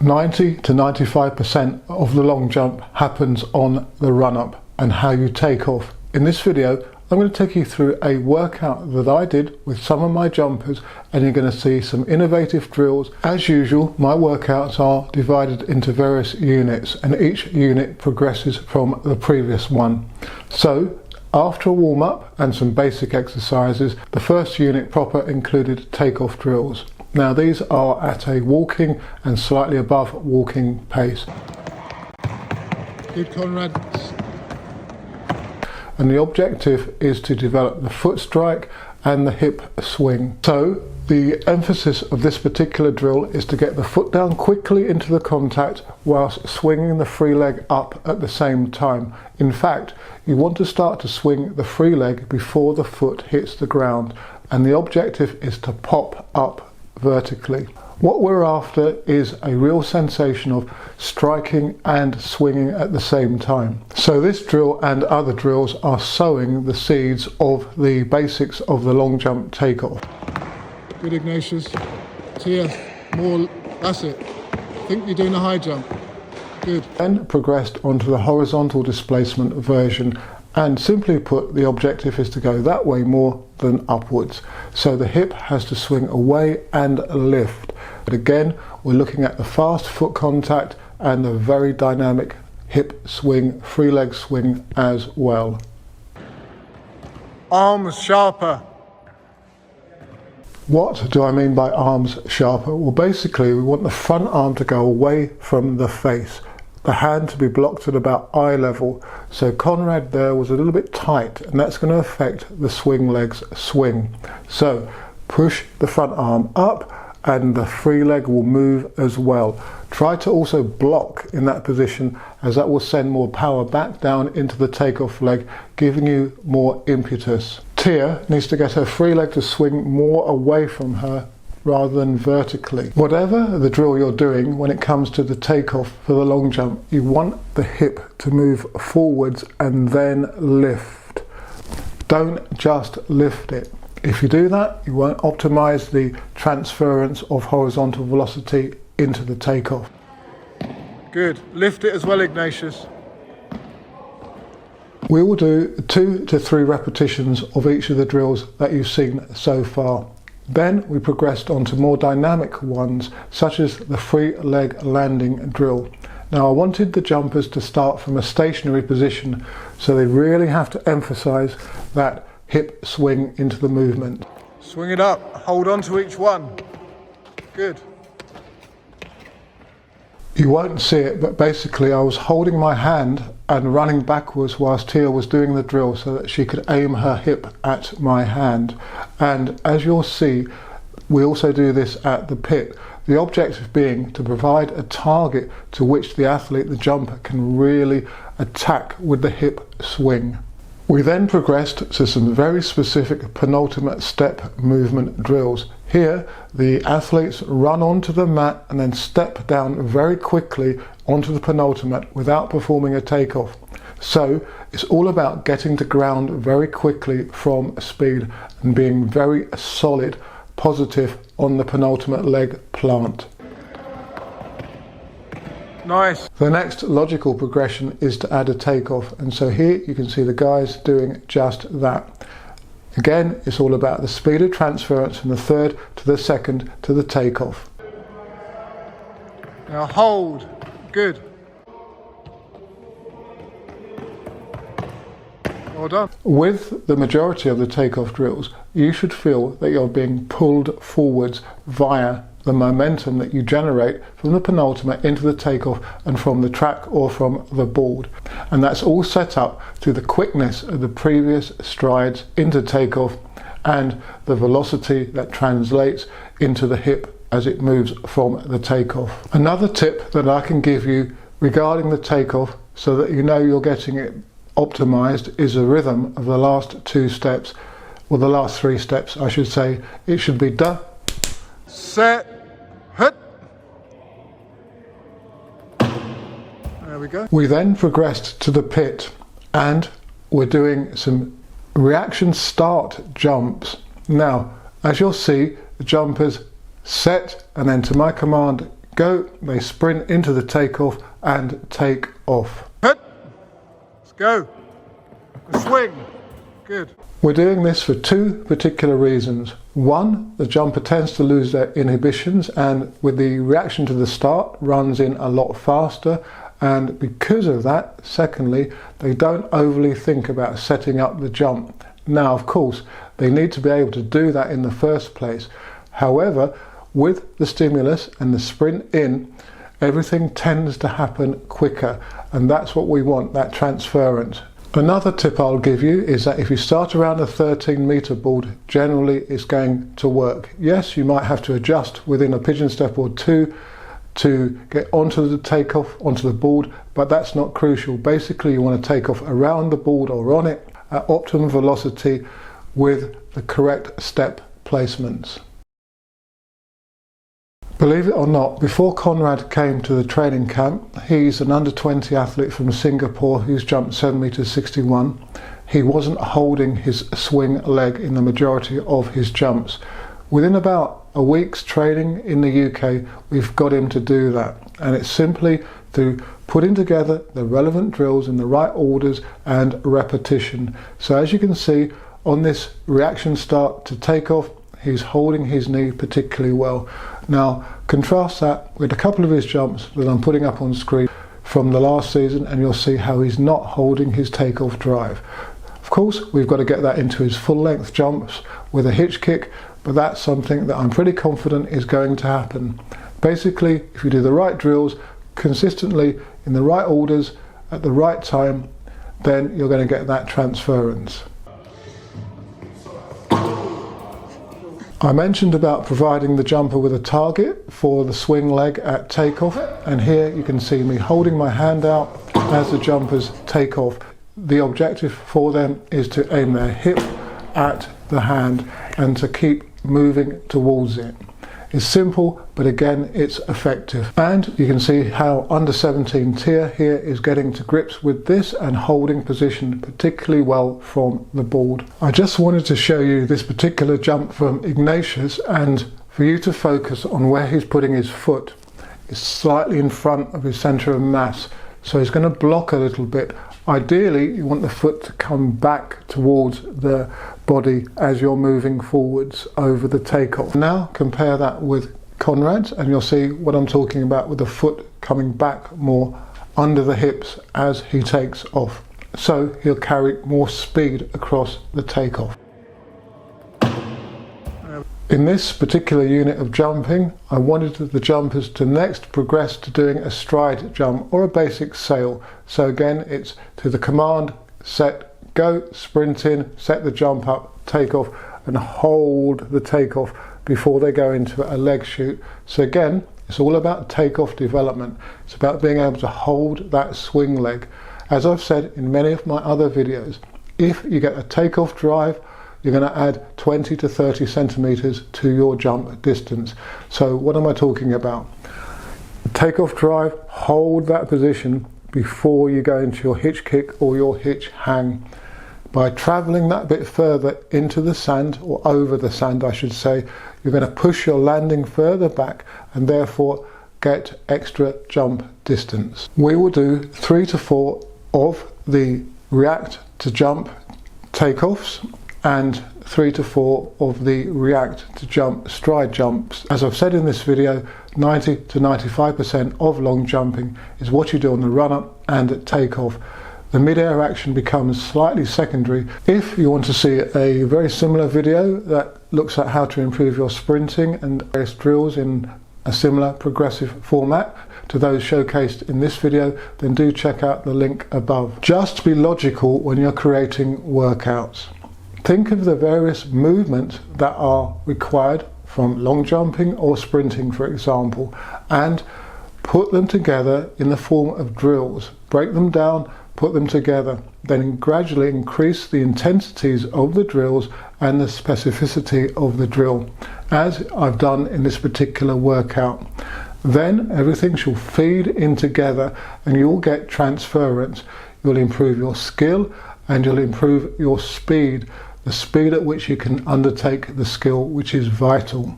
90 to 95% of the long jump happens on the run up and how you take off. In this video, I'm going to take you through a workout that I did with some of my jumpers, and you're going to see some innovative drills. As usual, my workouts are divided into various units and each unit progresses from the previous one. So after a warm-up and some basic exercises, the first unit proper included takeoff drills. Now these are at a walking and slightly above walking pace. Good, Conrad. And the objective is to develop the foot strike and the hip swing. So the emphasis of this particular drill is to get the foot down quickly into the contact whilst swinging the free leg up at the same time. In fact, you want to start to swing the free leg before the foot hits the ground, and the objective is to pop up vertically. What we're after is a real sensation of striking and swinging at the same time. So this drill and other drills are sowing the seeds of the basics of the long jump takeoff. Good, Ignatius. Tia, more, that's it. I think you're doing a high jump. Good. Then progressed onto the horizontal displacement version, and simply put, the objective is to go that way more than upwards. So the hip has to swing away and lift. But again, we're looking at the fast foot contact and the very dynamic hip swing, free leg swing as well. Arms sharper. What do I mean by arms sharper? Well, basically we want the front arm to go away from the face, the hand to be blocked at about eye level. So Conrad there was a little bit tight, and that's going to affect the swing leg's swing. So push the front arm up and the free leg will move as well. Try to also block in that position, as that will send more power back down into the takeoff leg, giving you more impetus. Tia needs to get her free leg to swing more away from her rather than vertically. Whatever the drill you're doing, when it comes to the takeoff for the long jump, you want the hip to move forwards and then lift. Don't just lift it. If you do that, you won't optimize the transference of horizontal velocity into the takeoff. Good. Lift it as well, Ignatius. We will do 2 to 3 repetitions of each of the drills that you've seen so far. Then we progressed on to more dynamic ones, such as the free leg landing drill. Now I wanted the jumpers to start from a stationary position, so they really have to emphasize that hip swing into the movement. Swing it up, hold on to each one. Good. You won't see it, but basically I was holding my hand and running backwards whilst Tia was doing the drill so that she could aim her hip at my hand. And as you'll see, we also do this at the pit. The objective being to provide a target to which the athlete, the jumper, can really attack with the hip swing. We then progressed to some very specific penultimate step movement drills. Here, the athletes run onto the mat and then step down very quickly onto the penultimate without performing a takeoff. So it's all about getting to ground very quickly from speed and being very solid, positive on the penultimate leg plant. Nice. The next logical progression is to add a takeoff, and so here you can see the guys doing just that. Again, it's all about the speed of transference from the third to the second to the takeoff. Now hold. Good. Well done. With the majority of the takeoff drills, you should feel that you're being pulled forwards via the momentum that you generate from the penultimate into the takeoff and from the track or from the board. And that's all set up through the quickness of the previous strides into takeoff and the velocity that translates into the hip as it moves from the takeoff. Another tip that I can give you regarding the takeoff, so that you know you're getting it optimized, is a rhythm of the last 2 steps, or the last 3 steps I should say. It should be da, set, hut. There we go. We then progressed to the pit, and we're doing some reaction start jumps. Now, as you'll see, the jumpers set and then to my command go, they sprint into the takeoff and take off. Let's go. Swing. Good. We're doing this for two particular reasons. One, the jumper tends to lose their inhibitions and with the reaction to the start runs in a lot faster, and because of that, secondly, they don't overly think about setting up the jump. Now, of course, they need to be able to do that in the first place. However, with the stimulus and the sprint in, everything tends to happen quicker, and that's what we want, that transference. Another tip I'll give you is that if you start around a 13-meter board, generally it's going to work. Yes, you might have to adjust within a pigeon step or two to get onto the takeoff, onto the board, but that's not crucial. Basically, you want to take off around the board or on it at optimum velocity with the correct step placements. Believe it or not, before Conrad came to the training camp, he's an under 20 athlete from Singapore who's jumped 7 meters 61. He wasn't holding his swing leg in the majority of his jumps. Within about a week's training in the UK, we've got him to do that. And it's simply through putting together the relevant drills in the right orders and repetition. So as you can see, on this reaction start to takeoff, he's holding his knee particularly well. Now, contrast that with a couple of his jumps that I'm putting up on screen from the last season, and you'll see how he's not holding his takeoff drive. Of course, we've got to get that into his full length jumps with a hitch kick, but that's something that I'm pretty confident is going to happen. Basically, if you do the right drills consistently in the right orders at the right time, then you're going to get that transference. I mentioned about providing the jumper with a target for the swing leg at takeoff, and here you can see me holding my hand out as the jumpers take off. The objective for them is to aim their hip at the hand and to keep moving towards it. It's simple, but again, it's effective. And you can see how under 17 tier here is getting to grips with this and holding position particularly well from the board. I just wanted to show you this particular jump from Ignatius, and for you to focus on where he's putting his foot. It's slightly in front of his center of mass, so he's going to block a little bit. Ideally, you want the foot to come back towards the body as you're moving forwards over the takeoff. Now compare that with Conrad's and you'll see what I'm talking about with the foot coming back more under the hips as he takes off. So he'll carry more speed across the takeoff. In this particular unit of jumping, I wanted the jumpers to next progress to doing a stride jump or a basic sail. So again, it's to the command, set, go, sprint in, set the jump up, take off, and hold the takeoff before they go into a leg shoot. So again, it's all about takeoff development. It's about being able to hold that swing leg. As I've said in many of my other videos, if you get a takeoff drive, you're going to add 20 to 30 centimeters to your jump distance. So what am I talking about? Takeoff drive, hold that position before you go into your hitch kick or your hitch hang. By traveling that bit further into the sand, or over the sand I should say, you're going to push your landing further back and therefore get extra jump distance. We will do 3 to 4 of the react to jump takeoffs and 3 to 4 of the react to jump stride jumps. As I've said in this video, 90 to 95% of long jumping is what you do on the run up and at takeoff. The mid-air action becomes slightly secondary. If you want to see a very similar video that looks at how to improve your sprinting and various drills in a similar progressive format to those showcased in this video, then do check out the link above. Just be logical when you're creating workouts. Think of the various movements that are required from long jumping or sprinting, for example, and put them together in the form of drills. Break them down, put them together, then gradually increase the intensities of the drills and the specificity of the drill, as I've done in this particular workout. Then everything shall feed in together and you'll get transference. You'll improve your skill and you'll improve your speed, the speed at which you can undertake the skill, which is vital.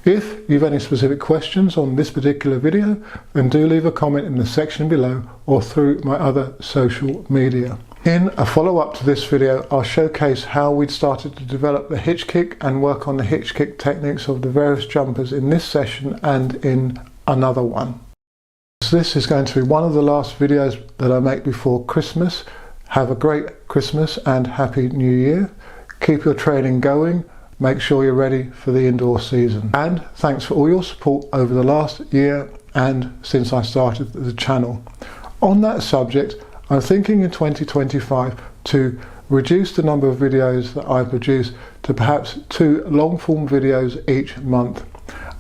If you've any specific questions on this particular video, then do leave a comment in the section below or through my other social media. In a follow-up to this video, I'll showcase how we'd started to develop the hitch kick and work on the hitch kick techniques of the various jumpers in this session and in another one. So this is going to be one of the last videos that I make before Christmas. Have a great Christmas and Happy New Year. Keep your training going. Make sure you're ready for the indoor season. And thanks for all your support over the last year and since I started the channel. On that subject, I'm thinking in 2025 to reduce the number of videos that I produce to perhaps 2 long-form videos each month.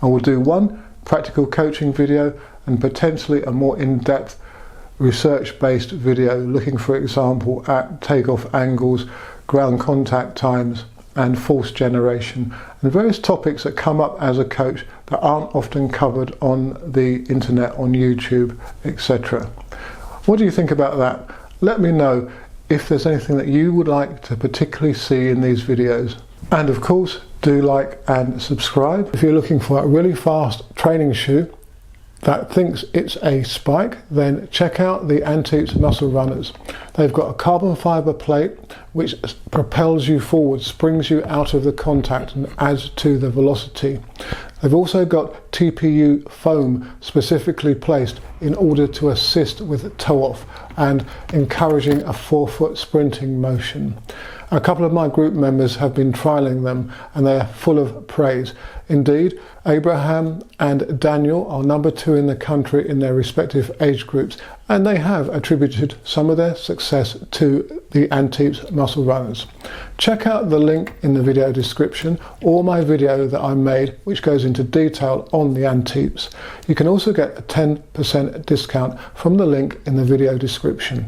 I will do one practical coaching video and potentially a more in-depth research-based video looking, for example, at takeoff angles, ground contact times and force generation, and various topics that come up as a coach that aren't often covered on the internet, on YouTube, etc. What do you think about that? Let me know if there's anything that you would like to particularly see in these videos. And of course, do like and subscribe. If you're looking for a really fast training shoe that thinks it's a spike, then check out the Antiques Muscle Runners. They've got a carbon fiber plate which propels you forward, springs you out of the contact and adds to the velocity. They've also got TPU foam specifically placed in order to assist with toe off and encouraging a forefoot sprinting motion. A couple of my group members have been trialing them and they are full of praise. Indeed, Abraham and Daniel are number 2 in the country in their respective age groups, and they have attributed some of their success to the Antiques Muscle Runners. Check out the link in the video description or my video that I made which goes into detail on the Antiques. You can also get a 10% discount from the link in the video description.